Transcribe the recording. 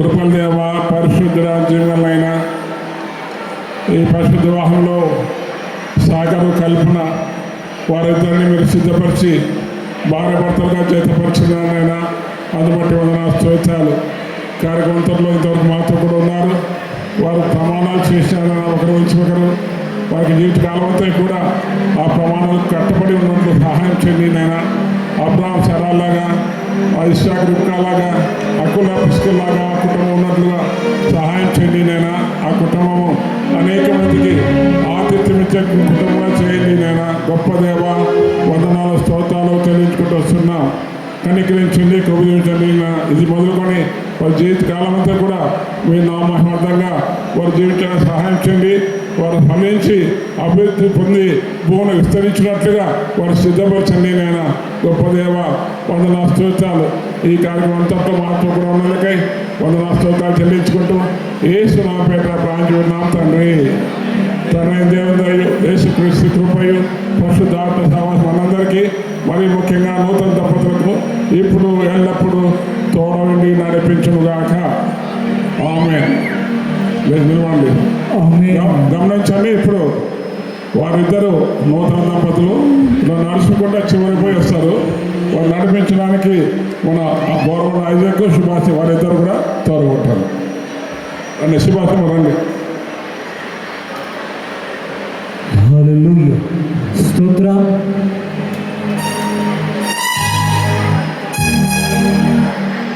కృపల దేవ, పరిశుద్ధ జీవనమైన ఈ పరిశుద్ధ వివాహంలో సాగరు కల్పన వారిద్దరిని మీరు సిద్ధపరిచి భార్య భర్తలుగా చేతపరిచినారైనా అందుబట్టి వందన స్తోత్రాలు. కార్యక్రమంలో ఇంతవరకు మాతో కూడా ఉన్నారు. వారు ప్రమాణాలు చేసినారైనా ఒకరి నుంచి ఒకరు వారికి జీవితకాలం అంతా కూడా ఆ ప్రమాణాలకు కట్టబడి ఉన్నట్లు సహాయం చేయండి నాయన. అబ్రాహం సరాల్లాగా, ఇస్సాకు రిబ్కాలాగా, అకులా పిస్కల్లాగా ఆ కుటుంబం ఉన్నట్లుగా సహాయం చేయండి నాయన. ఆ కుటుంబము అనేక మందికి ఆతిథ్యమిచ్చే కుటుంబంగా చేయండి నాయన. గొప్ప దేవ, వందనాలు స్తోత్రాలు చెల్లించుకుంటూ వస్తున్నాం. కనికరించండి, కృపించండి. ఇది మొదలుకొని వారి జీవితకాలం అంతా కూడా మీ నామహర్థంగా వారి జీవితాన్ని సహాయం చేయండి. వారు ఫలించి అభివృద్ధి పొంది భూమిని విస్తరించినట్లుగా వారు సిద్ధపరచండి నాయన. గొప్ప దేవ, వందనా స్తోత్రాలు. ఈ కార్యక్రమం అంతట్లో మాతో కూడా ఉన్నందుకై వందనా స్తోత్రాలు చెల్లించుకుంటూ యేసు నామపేట ప్రాంచుకున్నాం తండ్రి. తనైన దేవుని యేసుక్రీస్తు కృపయు పరిశుద్ధాత్మ సహవాసం మనందరికీ, మరి ముఖ్యంగా నూతన దంపతులకు ఇప్పుడు ఎల్లప్పుడూ తోడవండి నడిపించుగాక. ఆమేన్. నిలవండి. గమనించండి, ఇప్పుడు వారిద్దరూ నూతన దంపతులు నడుచుకుంటూ చివరిపోయి వస్తారు. వారు నడిపించడానికి మన గౌరవ ఐజకు సుభాష్ వారిద్దరు కూడా తోడగొట్టారు. రండి, సుభాష్ రండి.